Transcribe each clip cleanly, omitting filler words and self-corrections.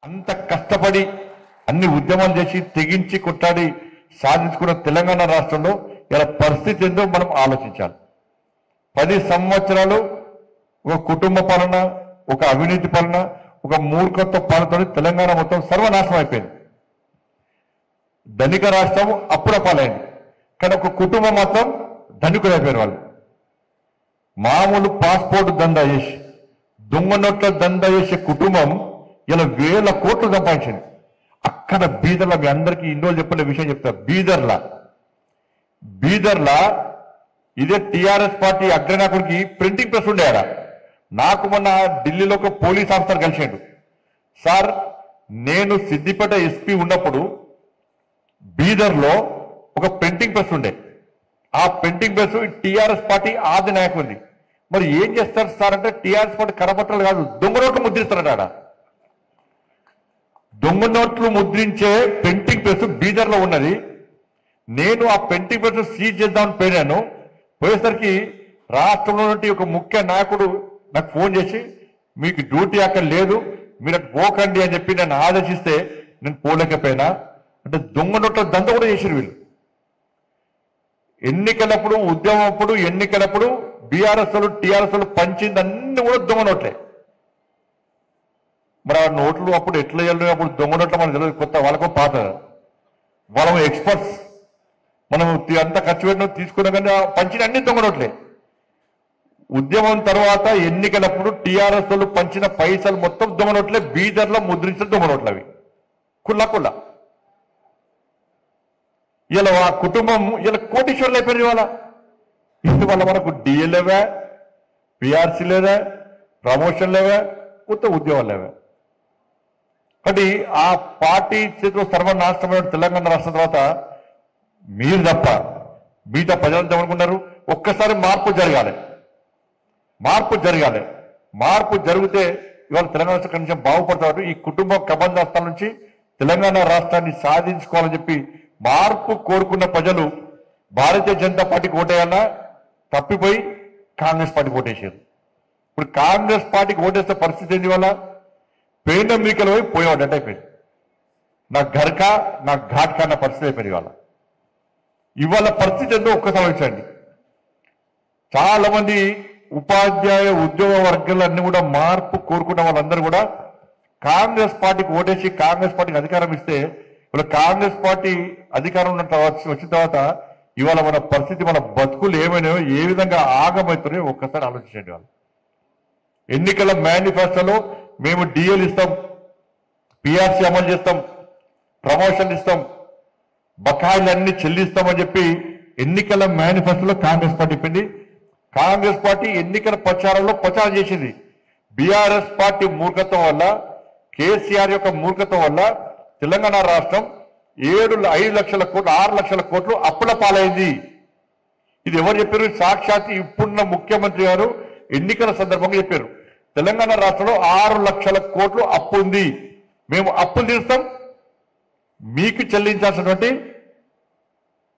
అంత కష్టపడి అన్ని ఉద్యమాలు చేసి తెగించి కొట్టాడి సాధించుకున్న తెలంగాణ రాష్ట్రంలో ఇలా పరిస్థితి ఏందో మనం ఆలోచించాలి. 10 సంవత్సరాలు ఒక కుటుంబ పాలన, ఒక అవినీతి పాలన, ఒక మూర్ఖత్వ పాలనతో తెలంగాణ మొత్తం సర్వనాశనం అయిపోయింది. ధనిక రాష్ట్రం అప్పుల పాలైంది, కానీ ఒక కుటుంబం మాత్రం ధనికులు అయిపోయారు. వాళ్ళు మామూలు పాస్పోర్ట్ దందా చేసి దొంగ నోట్ల దందా చేసే కుటుంబం ఇలా వేల కోట్లు సంపాదించింది. అక్కడ బీదర్లా, మీ అందరికీ ఇన్ని రోజులు చెప్పలే విషయం చెప్తా. బీదర్లా ఇదే టిఆర్ఎస్ పార్టీ అగ్రనాయకుడికి ప్రింటింగ్ ప్రెస్ ఉండేయాడ. నాకు మొన్న ఢిల్లీలో ఒక పోలీస్ ఆఫీసర్ కలిసాడు. సార్, నేను సిద్దిపేట ఎస్పీ ఉన్నప్పుడు బీదర్లో ఒక ప్రింటింగ్ ప్రెస్ ఉండే. ఆ ప్రింటింగ్ ప్రెస్ టిఆర్ఎస్ పార్టీ ఆది నాయకుడిది. మరి ఏం చేస్తారు సార్ అంటే, టిఆర్ఎస్ పార్టీ కరపత్రాలు కాదు, దొంగ నోట్లు ముద్రిస్తారట. ఆడ దొంగ నోట్లు ముద్రించే ప్రింటింగ్ ప్రెస్ బీదర్లో ఉన్నది. నేను ఆ ప్రింటింగ్ ప్రెస్ సీజ్ చేద్దామని పోయినాను. పోయేసరికి రాష్ట్రంలో నుండి ఒక ముఖ్య నాయకుడు నాకు ఫోన్ చేసి, మీకు డ్యూటీ అక్కడ లేదు, మీరు అటు పోకండి అని చెప్పి నన్ను ఆదేశిస్తే నేను పోలేకపోయినా. అంటే దొంగ నోట్ల దంద కూడా చేసిరు వీళ్ళు. ఎన్నికలప్పుడు, ఉద్యమం అప్పుడు, ఎన్నికలప్పుడు బీఆర్ఎస్ వాళ్ళు టీఆర్ఎస్ వాళ్ళు పంచింది అన్ని కూడా దొంగ నోట్లే. మరి ఆ నోట్లు అప్పుడు ఎట్లా వెళ్ళి, అప్పుడు దొంగ నోట్ల మనకు తెలియదు, కొత్త వాళ్ళకో పాత. వాళ్ళం ఎక్స్పర్ట్స్, మనం అంతా ఖర్చు పెట్టిన తీసుకున్నా కానీ పంచిన అన్ని దొంగ నోట్లే. ఉద్యమం తర్వాత ఎన్నికలప్పుడు టీఆర్ఎస్ వాళ్ళు పంచిన పైసలు మొత్తం దొంగ నోట్లే. బీదర్లో ముద్రించిన దొంగ నోట్లు అవి కుల్ల. ఇలా ఆ కుటుంబం ఇలా కోటీశ్వర్లు అయిపోయింది. ఇవాళ మనకు డిఏ లేవా, పిఆర్సీ లేదా, ప్రమోషన్ లేవా, కొత్త ఉద్యోగాలు లేవా. కాబట్టి ఆ పార్టీ చేతిలో సర్వనాశనమైన తెలంగాణ రాష్ట్రం తర్వాత మీరు తప్ప మిగతా ప్రజలంతా ఏమనుకున్నారు, ఒక్కసారి మార్పు జరగాలి. మార్పు జరిగితే ఇవాళ తెలంగాణ రాష్ట్రం కొంచెం బాగుపడతారు. ఈ కుటుంబ కబంధాస్తాల నుంచి తెలంగాణ రాష్ట్రాన్ని సాధించుకోవాలని చెప్పి మార్పు కోరుకున్న ప్రజలు భారతీయ జనతా పార్టీకి ఓటేయాలన్నా తప్పిపోయి కాంగ్రెస్ పార్టీకి ఓటేసారు. ఇప్పుడు కాంగ్రెస్ పార్టీకి ఓటేస్తే పరిస్థితి ఏంటి? వల్ల పెయిన్ మీకలు పోయి పోయేవాడు అంటే అయిపోయింది. నా ఘర్కా నా ఘాట్కా అన్న పరిస్థితి అయిపోయింది. ఇవాళ పరిస్థితి ఏందో ఒక్కసారి వచ్చండి. చాలా మంది ఉపాధ్యాయ ఉద్యోగ వర్గాలన్నీ కూడా మార్పు కోరుకున్న వాళ్ళందరూ కూడా కాంగ్రెస్ పార్టీకి ఓటేసి కాంగ్రెస్ పార్టీకి అధికారం ఇస్తే, ఇప్పుడు కాంగ్రెస్ పార్టీ అధికారం ఉన్న వచ్చిన తర్వాత ఇవాళ మన పరిస్థితి, మన బతుకులు ఏమైనాయో, ఏ విధంగా ఆగమవుతున్నాయో ఒక్కసారి ఆలోచించండి. వాళ్ళు ఎన్నికల మేనిఫెస్టోలో మేము డిఎల్ ఇస్తాం, పిఆర్సీ అమలు చేస్తాం, ప్రమోషన్ ఇస్తాం, బకాయిలన్నీ చెల్లిస్తామని చెప్పి ఎన్నికల మేనిఫెస్టోలో కాంగ్రెస్ పార్టీ చెప్పింది. కాంగ్రెస్ పార్టీ ఎన్నికల ప్రచారంలో ప్రచారం చేసింది. బీఆర్ఎస్ పార్టీ మూర్ఖత్వం వల్ల, కేసీఆర్ యొక్క మూర్ఖత్వం వల్ల తెలంగాణ రాష్ట్రం 5 లక్షల కోట్లు 6 లక్షల కోట్లు అప్పుల పాలైంది. ఇది ఎవరు చెప్పారు? సాక్షాత్ ఇప్పుడున్న ముఖ్యమంత్రి గారు ఎన్నికల సందర్భంగా చెప్పారు. తెలంగాణ రాష్ట్రంలో 6 లక్షల కోట్లు అప్పు ఉంది, మేము అప్పులు తీరుస్తాం, మీకు చెల్లించాల్సినటువంటి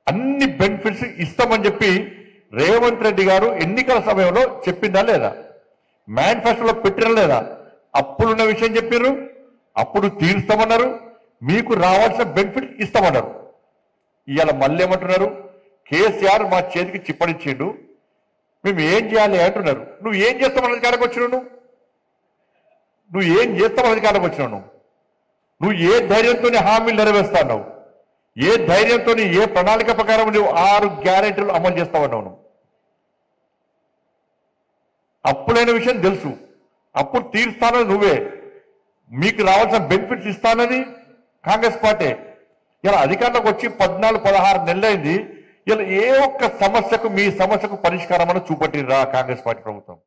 అన్ని బెనిఫిట్స్ ఇస్తామని చెప్పి రేవంత్ రెడ్డి గారు ఎన్నికల సమయంలో చెప్పిందా లేదా? మేనిఫెస్టోలో పెట్టినా లేదా? అప్పులున్న విషయం చెప్పారు, అప్పుడు తీరుస్తామన్నారు, మీకు రావాల్సిన బెనిఫిట్ ఇస్తామన్నారు. ఇవాళ మళ్ళీ ఏమంటున్నారు? కేసీఆర్ మా చేతికి చిప్పనిచ్చిండు, మేము ఏం చేయాలి అంటున్నారు. నువ్వు ఏం చేస్తామని అధికారంకి వచ్చినావు? నువ్వు ఏం చేస్తామని అధికారంకి వచ్చినావు? నువ్వు ఏ ధైర్యంతో హామీలు నెరవేరుస్తావు? ఏ ధైర్యంతో, ఏ ప్రణాళిక ప్రకారం నువ్వు 6 గ్యారెంటీలు అమలు చేస్తావన్నావు? అప్పులైన విషయం తెలుసు, అప్పుడు తీరుస్తానని నువ్వే, మీకు రావాల్సిన బెనిఫిట్స్ ఇస్తానని కాంగ్రెస్ పార్టీ. ఇలా అధికారంలోకి వచ్చి 14-16 నెలలైంది. ఇలా ఏ ఒక్క సమస్యకు, మీ సమస్యకు పరిష్కారం అని చూపట్టిరా కాంగ్రెస్ పార్టీ ప్రభుత్వం?